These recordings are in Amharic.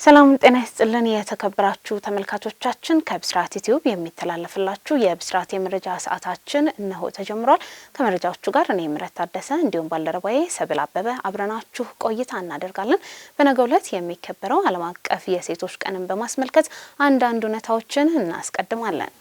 ሰላም ጤና ይስጥልን የተከበራችሁ ተመልካቾቻችን ከብስራት ዩቲዩብ የሚተላለፍላችሁ የብስራት የመረጃ ሰዓታችን እነሆ ተጀምሯል። ከመረጃዎቹ ጋር እኔ ምረት ታደሰ እንዲሁም ባልደረባዬ ሰብል አበበ አብረናችሁ ቆይታ እናደርጋለን። በነገው ዕለት የሚከበረው ዓለም አቀፍ የሴቶች ቀንን በማስመልከት አንዳንድ ሁኔታዎችን እናስቀድማለን።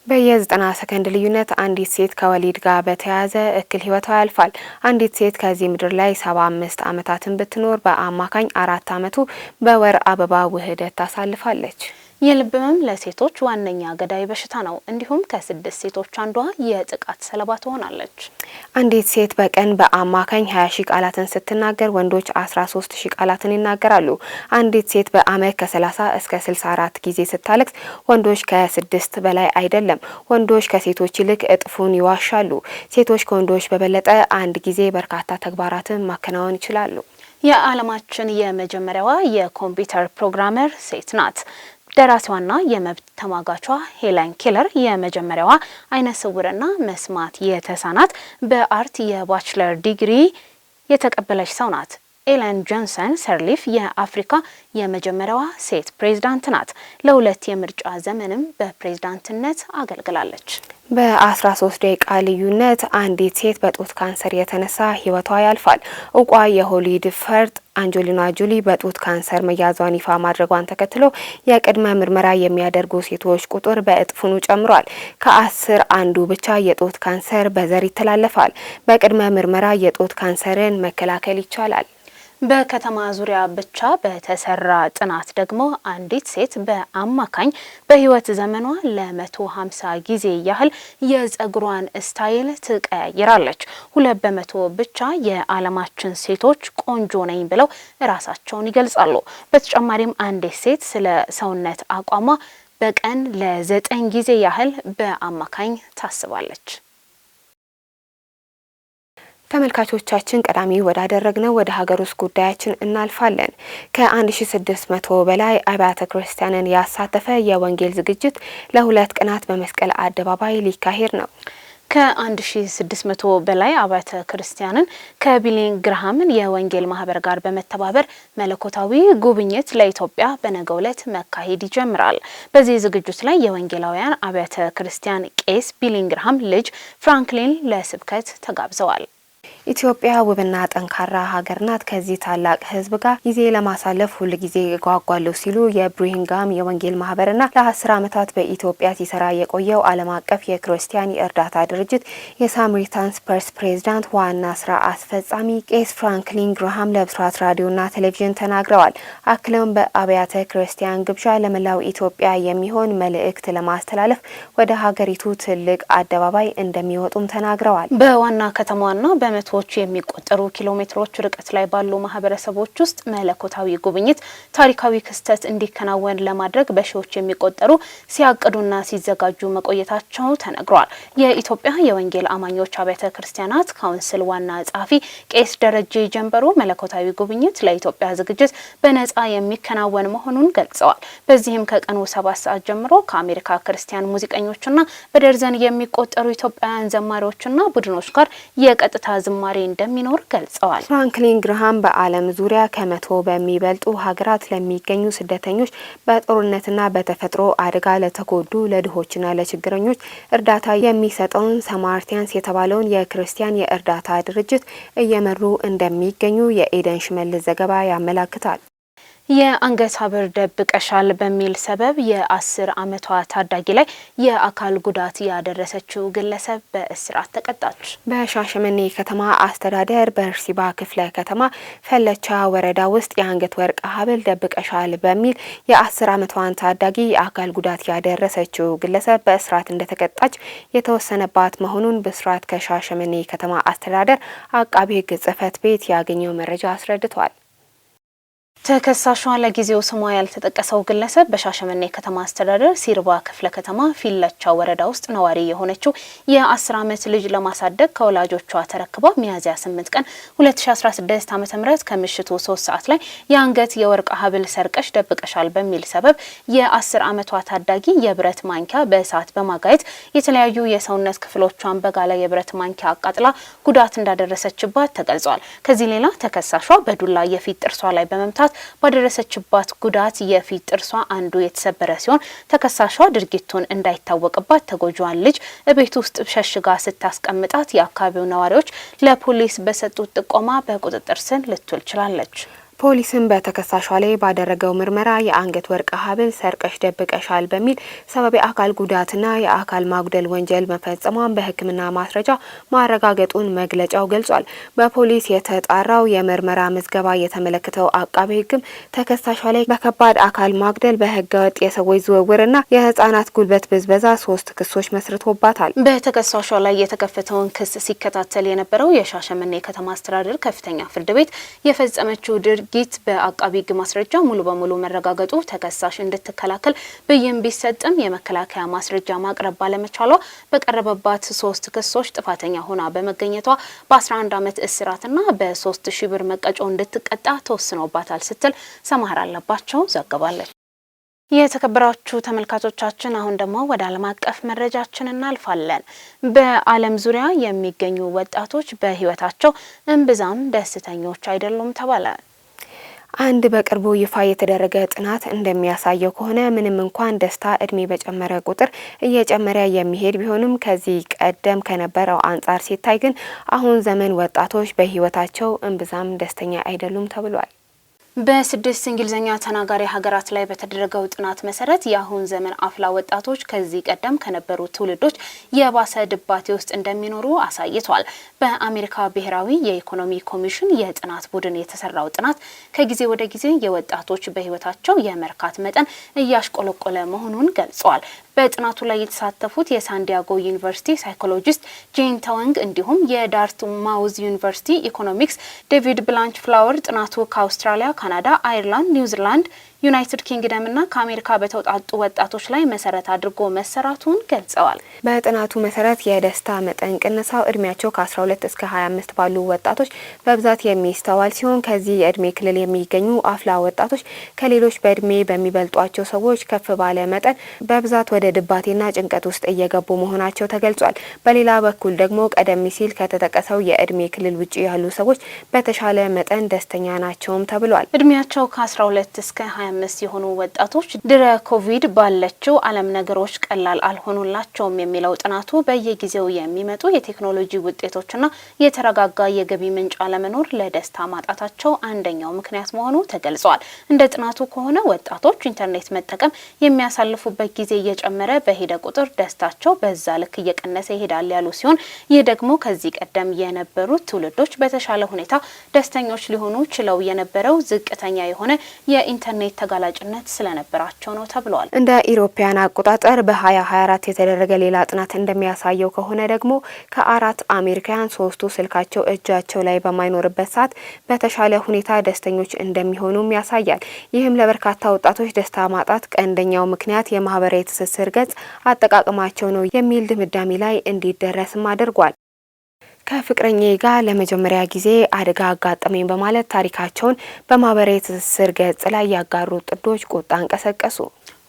በየ90 ሰከንድ ልዩነት አንዲት ሴት ከወሊድ ጋር በተያያዘ እክል ህይወቷ ያልፋል። አንዲት ሴት ከዚህ ምድር ላይ 75 ዓመታትን ብትኖር በአማካኝ 4 ዓመቱ በወር አበባ ውህደት ታሳልፋለች። የልብ ህመም ለሴቶች ዋነኛ ገዳይ በሽታ ነው። እንዲሁም ከ6 ሴቶች አንዷ የጥቃት ሰለባ ትሆናለች። አንዲት ሴት በቀን በአማካኝ 20 ሺህ ቃላትን ስትናገር ወንዶች 13 ሺህ ቃላትን ይናገራሉ። አንዲት ሴት በአመት ከ30 እስከ 64 ጊዜ ስታለቅስ ወንዶች ከ6 በላይ አይደለም። ወንዶች ከሴቶች ይልቅ እጥፉን ይዋሻሉ። ሴቶች ከወንዶች በበለጠ አንድ ጊዜ በርካታ ተግባራትን ማከናወን ይችላሉ። የዓለማችን የመጀመሪያዋ የኮምፒውተር ፕሮግራመር ሴት ናት። ደራሲዋና የመብት ተሟጋቿ ሄለን ኬለር የመጀመሪያዋ አይነ ስውርና መስማት የተሳናት በአርት የባችለር ዲግሪ የተቀበለች ሰው ናት። ኤለን ጆንሰን ሰርሊፍ የአፍሪካ የመጀመሪያዋ ሴት ፕሬዝዳንት ናት። ለ2 የምርጫ ዘመንም በፕሬዝዳንትነት አገልግላለች። በ13 ደቂቃ ልዩነት አንዲት ሴት በጡት ካንሰር የተነሳ ህይወቷ ያልፋል። እውቋ የሆሊውድ ፈርጥ አንጀሊና ጆሊ በጡት ካንሰር መያዟን ይፋ ማድረጓን ተከትሎ የቅድመ ምርመራ የሚያደርጉ ሴቶች ቁጥር በእጥፍኑ ጨምሯል። ከ10 አንዱ ብቻ የጡት ካንሰር በዘር ይተላለፋል። በቅድመ ምርመራ የጡት ካንሰርን መከላከል ይቻላል። በከተማ ዙሪያ ብቻ በተሰራ ጥናት ደግሞ አንዲት ሴት በአማካኝ በህይወት ዘመኗ ለ150 ጊዜ ያህል የጸጉሯን ስታይል ትቀያይራለች። 2% ብቻ የዓለማችን ሴቶች ቆንጆ ነኝ ብለው ራሳቸውን ይገልጻሉ። በተጨማሪም አንዲት ሴት ስለ ሰውነት አቋሟ በቀን ለ9 ጊዜ ያህል በአማካኝ ታስባለች። ተመልካቾቻችን ቀዳሚ ወዳደረግነው ወደ ሀገር ውስጥ ጉዳያችን እናልፋለን። ከ1600 በላይ አብያተ ክርስቲያንን ያሳተፈ የወንጌል ዝግጅት ለ2 ቀናት በመስቀል አደባባይ ሊካሄድ ነው። ከ1600 በላይ አብያተ ክርስቲያንን ከቢሊ ግርሃም የወንጌል ማህበር ጋር በመተባበር መለኮታዊ ጉብኝት ለኢትዮጵያ በነገው ዕለት መካሄድ ይጀምራል። በዚህ ዝግጅት ላይ የወንጌላውያን አብያተ ክርስቲያን ቄስ ቢሊ ግርሃም ልጅ ፍራንክሊን ለስብከት ተጋብዘዋል። ኢትዮጵያ ውብና ጠንካራ ሀገር ናት። ከዚህ ታላቅ ሕዝብ ጋር ጊዜ ለማሳለፍ ሁሉ ጊዜ ጓጓለሁ ሲሉ የብሪንጋም የወንጌል ማህበርና ለ10 ዓመታት በኢትዮጵያ ሲሰራ የቆየው ዓለም አቀፍ የክርስቲያን የእርዳታ ድርጅት የሳምሪታንስ ፐርስ ፕሬዝዳንት ዋና ስራ አስፈጻሚ ቄስ ፍራንክሊን ግርሃም ለብስራት ራዲዮና ቴሌቪዥን ተናግረዋል። አክለውም በአብያተ ክርስቲያን ግብዣ ለመላው ኢትዮጵያ የሚሆን መልእክት ለማስተላለፍ ወደ ሀገሪቱ ትልቅ አደባባይ እንደሚወጡም ተናግረዋል። በዋና ከተማዋና በመቶዎች የሚቆጠሩ ኪሎሜትሮች ርቀት ላይ ባሉ ማህበረሰቦች ውስጥ መለኮታዊ ጉብኝት ታሪካዊ ክስተት እንዲከናወን ለማድረግ በሺዎች የሚቆጠሩ ሲያቅዱና ሲዘጋጁ መቆየታቸው ተነግሯል። የኢትዮጵያ የወንጌል አማኞች አብያተ ክርስቲያናት ካውንስል ዋና ጸሐፊ ቄስ ደረጀ ጀንበሩ መለኮታዊ ጉብኝት ለኢትዮጵያ ዝግጅት በነጻ የሚከናወን መሆኑን ገልጸዋል። በዚህም ከቀኑ 7 ሰዓት ጀምሮ ከአሜሪካ ክርስቲያን ሙዚቀኞችና በደርዘን የሚቆጠሩ ኢትዮጵያውያን ዘማሪዎችና ቡድኖች ጋር የቀጥታ ዝማሬ እንደሚኖር ገልጸዋል። ፍራንክሊን ግርሃም በዓለም ዙሪያ ከ100 በሚበልጡ ሀገራት ለሚገኙ ስደተኞች በጦርነትና በተፈጥሮ አደጋ ለተጎዱ ለድሆችና ለችግረኞች እርዳታ የሚሰጠውን ሳማርቲያንስ የተባለውን የክርስቲያን የእርዳታ ድርጅት እየመሩ እንደሚገኙ የኤደን ሽመልስ ዘገባ ያመለክታል። የአንገት ሐብል ደብቀሻል በሚል ሰበብ የ10 ዓመቷ ታዳጊ ላይ የአካል ጉዳት ያደረሰችው ግለሰብ በእስራት ተቀጣች። በሻሸመኔ ከተማ አስተዳደር በርሲባ ክፍለ ከተማ ፈለቻ ወረዳ ውስጥ የአንገት ወርቅ ሐብል ደብቀሻል በሚል የ10 ዓመቷን ታዳጊ የአካል ጉዳት ያደረሰችው ግለሰብ በእስራት እንደተቀጣች የተወሰነባት መሆኑን ብስራት ከሻሸመኔ ከተማ አስተዳደር አቃቤ ሕግ ጽሕፈት ቤት ያገኘው መረጃ አስረድቷል። ተከሳሿ ለጊዜው ስሟ ያልተጠቀሰው ግለሰብ በሻሸመኔ ከተማ አስተዳደር ሲርባ ክፍለ ከተማ ፊለቻ ወረዳ ውስጥ ነዋሪ የሆነችው የ10 ዓመት ልጅ ለማሳደግ ከወላጆቿ ተረክባ ሚያዝያ 8 ቀን 2016 ዓ.ም ከምሽቱ 3 ሰዓት ላይ የአንገት የወርቅ ሐብል ሰርቀሽ ደብቀሻል በሚል ሰበብ የ10 ዓመቷ ታዳጊ የብረት ማንኪያ በእሳት በማጋየት የተለያዩ የሰውነት ክፍሎቿን በጋለ የብረት ማንኪያ አቃጥላ ጉዳት እንዳደረሰችባት ተገልጿል። ከዚህ ሌላ ተከሳሿ በዱላ የፊት ጥርሷ ላይ በመምታት ባደረሰችባት ጉዳት የፊት ጥርሷ አንዱ የተሰበረ ሲሆን ተከሳሿ ድርጊቱን እንዳይታወቅባት ተጎጂዋን ልጅ ቤት ውስጥ ሸሽጋ ስታስቀምጣት የአካባቢው ነዋሪዎች ለፖሊስ በሰጡት ጥቆማ በቁጥጥር ስር ልትውል ችላለች። ፖሊስም በተከሳሿ ላይ ባደረገው ምርመራ የአንገት ወርቅ ሐብል ሰርቀሽ ደብቀሻል በሚል ሰበብ የአካል ጉዳትና የአካል ማጉደል ወንጀል መፈጸሟን በሕክምና ማስረጃ ማረጋገጡን መግለጫው ገልጿል። በፖሊስ የተጣራው የምርመራ ምዝገባ የተመለከተው አቃቤ ሕግም ተከሳሿ ላይ በከባድ አካል ማጉደል፣ በህገወጥ የሰዎች ዝውውርና የህጻናት ጉልበት ብዝበዛ 3 ክሶች መስርቶባታል። በተከሳሿ ላይ የተከፈተውን ክስ ሲከታተል የነበረው የሻሸመኔ ከተማ አስተዳደር ከፍተኛ ፍርድ ቤት የፈጸመችው ድርጊት በአቃቢ ሕግ ማስረጃ ሙሉ በሙሉ መረጋገጡ ተከሳሽ እንድትከላከል ብይን ቢሰጥም የመከላከያ ማስረጃ ማቅረብ ባለመቻሏ በቀረበባት 3 ክሶች ጥፋተኛ ሆና በመገኘቷ በ11 ዓመት እስራትና በ3000 ብር መቀጮ እንድትቀጣ ተወስኖባታል ስትል ሰማሃር አለባቸው ዘግባለች። የተከበራችሁ ተመልካቾቻችን አሁን ደግሞ ወደ ዓለም አቀፍ መረጃችን እናልፋለን። በዓለም ዙሪያ የሚገኙ ወጣቶች በህይወታቸው እምብዛም ደስተኞች አይደሉም ተባለ። አንድ በቅርቡ ይፋ የተደረገ ጥናት እንደሚያሳየው ከሆነ ምንም እንኳን ደስታ እድሜ በጨመረ ቁጥር እየጨመረ የሚሄድ ቢሆንም ከዚህ ቀደም ከነበረው አንጻር ሲታይ ግን አሁን ዘመን ወጣቶች በህይወታቸው እምብዛም ደስተኛ አይደሉም ተብሏል። በ6 እንግሊዝኛ ተናጋሪ ሀገራት ላይ በተደረገው ጥናት መሰረት የአሁን ዘመን አፍላ ወጣቶች ከዚህ ቀደም ከነበሩ ትውልዶች የባሰ ድባቴ ውስጥ እንደሚኖሩ አሳይቷል። በአሜሪካ ብሔራዊ የኢኮኖሚ ኮሚሽን የጥናት ቡድን የተሰራው ጥናት ከጊዜ ወደ ጊዜ የወጣቶች በህይወታቸው የመርካት መጠን እያሽቆለቆለ መሆኑን ገልጿል። በጥናቱ ላይ የተሳተፉት የሳንዲያጎ ዩኒቨርሲቲ ሳይኮሎጂስት ጄን ታወንግ እንዲሁም የዳርትማውዝ ዩኒቨርሲቲ ኢኮኖሚክስ ዴቪድ ብላንች ፍላወር ጥናቱ ከአውስትራሊያ፣ ካናዳ፣ አይርላንድ፣ ኒውዚላንድ፣ ዩናይትድ ኪንግደም እና ከአሜሪካ በተውጣጡ ወጣቶች ላይ መሰረት አድርጎ መሰራቱን ገልጸዋል። በጥናቱ መሰረት የደስታ መጠን ቅነሳው እድሜያቸው ከ12 እስከ 25 ባሉ ወጣቶች በብዛት የሚስተዋል ሲሆን ከዚህ የእድሜ ክልል የሚገኙ አፍላ ወጣቶች ከሌሎች በእድሜ በሚበልጧቸው ሰዎች ከፍ ባለ መጠን በብዛት ወደ ድባቴና ጭንቀት ውስጥ እየገቡ መሆናቸው ተገልጿል። በሌላ በኩል ደግሞ ቀደም ሲል ከተጠቀሰው የእድሜ ክልል ውጪ ያሉ ሰዎች በተሻለ መጠን ደስተኛ ናቸውም ተብሏል። እድሜያቸው ከ12 እስከ 25 የሆኑ ወጣቶች ድረ ኮቪድ ባለችው ዓለም ነገሮች ቀላል አልሆኑላቸውም የሚለው ጥናቱ በየጊዜው የሚመጡ የቴክኖሎጂ ውጤቶችና የተረጋጋ የገቢ ምንጭ አለመኖር ለደስታ ማጣታቸው አንደኛው ምክንያት መሆኑ ተገልጿል። እንደ ጥናቱ ከሆነ ወጣቶች ኢንተርኔት መጠቀም የሚያሳልፉበት ጊዜ እየጨመረ በሄደ ቁጥር ደስታቸው በዛ ልክ እየቀነሰ ይሄዳል ያሉ ሲሆን ይህ ደግሞ ከዚህ ቀደም የነበሩት ትውልዶች በተሻለ ሁኔታ ደስተኞች ሊሆኑ ችለው የነበረው ዝቅተኛ የሆነ የኢንተርኔት ተጋላጭነት ስለነበራቸው ነው ተብሏል። እንደ ኢሮፓያን አቆጣጠር በ2024 የተደረገ ሌላ ጥናት እንደሚያሳየው ከሆነ ደግሞ ከ4 አሜሪካውያን 3ቱ ስልካቸው እጃቸው ላይ በማይኖርበት ሰዓት በተሻለ ሁኔታ ደስተኞች እንደሚሆኑም ያሳያል። ይህም ለበርካታ ወጣቶች ደስታ ማጣት ቀንደኛው ምክንያት የማህበራዊ ትስስር ገጽ አጠቃቀማቸው ነው የሚል ድምዳሜ ላይ እንዲደረስም አድርጓል። ከፍቅረኛዬ ጋር ለመጀመሪያ ጊዜ አደጋ አጋጠመኝ በማለት ታሪካቸውን በማህበራዊ ትስስር ገጽ ላይ ያጋሩ ጥንዶች ቁጣ እንቀሰቀሱ።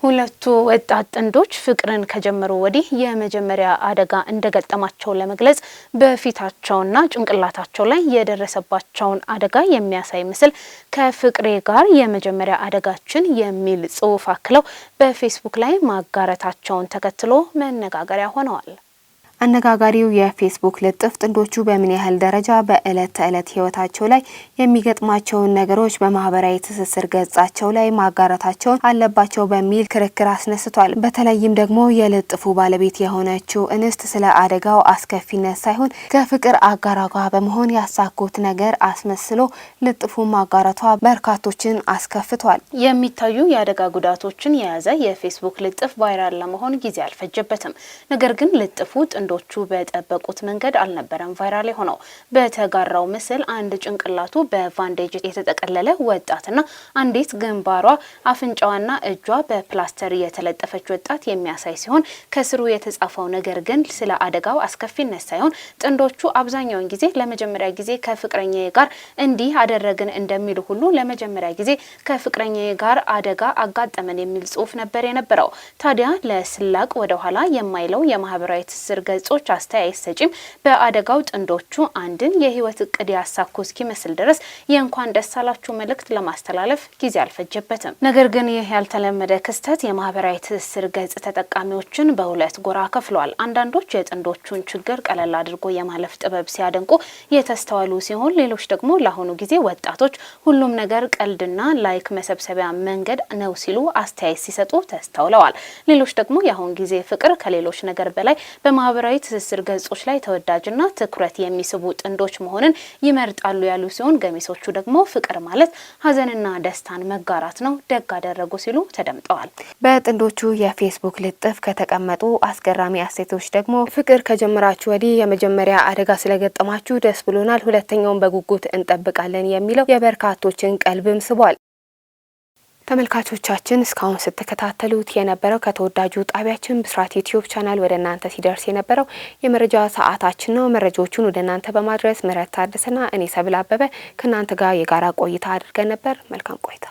ሁለቱ ወጣት ጥንዶች ፍቅርን ከጀመሩ ወዲህ የመጀመሪያ አደጋ እንደገጠማቸው ለመግለጽ በፊታቸውና ጭንቅላታቸው ላይ የደረሰባቸውን አደጋ የሚያሳይ ምስል ከፍቅሬ ጋር የመጀመሪያ አደጋችን የሚል ጽሑፍ አክለው በፌስቡክ ላይ ማጋረታቸውን ተከትሎ መነጋገሪያ ሆነዋል። አነጋጋሪው የፌስቡክ ልጥፍ ጥንዶቹ በምን ያህል ደረጃ በእለት ተእለት ህይወታቸው ላይ የሚገጥማቸውን ነገሮች በማህበራዊ ትስስር ገጻቸው ላይ ማጋራታቸውን አለባቸው በሚል ክርክር አስነስቷል። በተለይም ደግሞ የልጥፉ ባለቤት የሆነችው እንስት ስለ አደጋው አስከፊነት ሳይሆን ከፍቅር አጋራጓ በመሆን ያሳኩት ነገር አስመስሎ ልጥፉ ማጋራቷ በርካቶችን አስከፍቷል። የሚታዩ የአደጋ ጉዳቶችን የያዘ የፌስቡክ ልጥፍ ቫይራል ለመሆን ጊዜ አልፈጀበትም። ነገር ግን ልጥፉ ጥንዶቹ በጠበቁት መንገድ አልነበረም ቫይራል የሆነው። በተጋራው ምስል አንድ ጭንቅላቱ በቫንዴጅ የተጠቀለለ ወጣትና አንዲት ግንባሯ፣ አፍንጫዋና እጇ በፕላስተር የተለጠፈች ወጣት የሚያሳይ ሲሆን ከስሩ የተጻፈው ነገር ግን ስለ አደጋው አስከፊነት ሳይሆን ጥንዶቹ አብዛኛውን ጊዜ ለመጀመሪያ ጊዜ ከፍቅረኛዬ ጋር እንዲህ አደረግን እንደሚሉ ሁሉ ለመጀመሪያ ጊዜ ከፍቅረኛዬ ጋር አደጋ አጋጠመን የሚል ጽሑፍ ነበር የነበረው። ታዲያ ለስላቅ ወደ ኋላ የማይለው የማህበራዊ ትስስር ገጾች አስተያየት ሰጪም በአደጋው ጥንዶቹ አንድን የህይወት እቅድ ያሳኩ እስኪመስል ድረስ የእንኳን ደስ አላችሁ መልእክት ለማስተላለፍ ጊዜ አልፈጀበትም። ነገር ግን ይህ ያልተለመደ ክስተት የማህበራዊ ትስስር ገጽ ተጠቃሚዎችን በሁለት ጎራ ከፍሏል። አንዳንዶች የጥንዶቹን ችግር ቀለል አድርጎ የማለፍ ጥበብ ሲያደንቁ የተስተዋሉ ሲሆን፣ ሌሎች ደግሞ ለአሁኑ ጊዜ ወጣቶች ሁሉም ነገር ቀልድና ላይክ መሰብሰቢያ መንገድ ነው ሲሉ አስተያየት ሲሰጡ ተስተውለዋል። ሌሎች ደግሞ የአሁን ጊዜ ፍቅር ከሌሎች ነገር በላይ በማህበራዊ ትስስር ገጾች ላይ ተወዳጅና ትኩረት የሚስቡ ጥንዶች መሆንን ይመርጣሉ ያሉ ሲሆን፣ ገሚሶቹ ደግሞ ፍቅር ማለት ሀዘንና ደስታን መጋራት ነው፣ ደግ አደረጉ ሲሉ ተደምጠዋል። በጥንዶቹ የፌስቡክ ልጥፍ ከተቀመጡ አስገራሚ አስተያየቶች ደግሞ ፍቅር ከጀመራችሁ ወዲህ የመጀመሪያ አደጋ ስለገጠማችሁ ደስ ብሎናል፣ ሁለተኛውን በጉጉት እንጠብቃለን የሚለው የበርካቶችን ቀልብም ስቧል። ተመልካቾቻችን እስካሁን ስትከታተሉት የነበረው ከተወዳጁ ጣቢያችን ብስራት ዩቲዩብ ቻናል ወደ እናንተ ሲደርስ የነበረው የመረጃ ሰዓታችን ነው። መረጃዎቹን ወደ እናንተ በማድረስ ምህረት ታደሰና እኔ ሰብል አበበ ከእናንተ ጋር የጋራ ቆይታ አድርገን ነበር። መልካም ቆይታ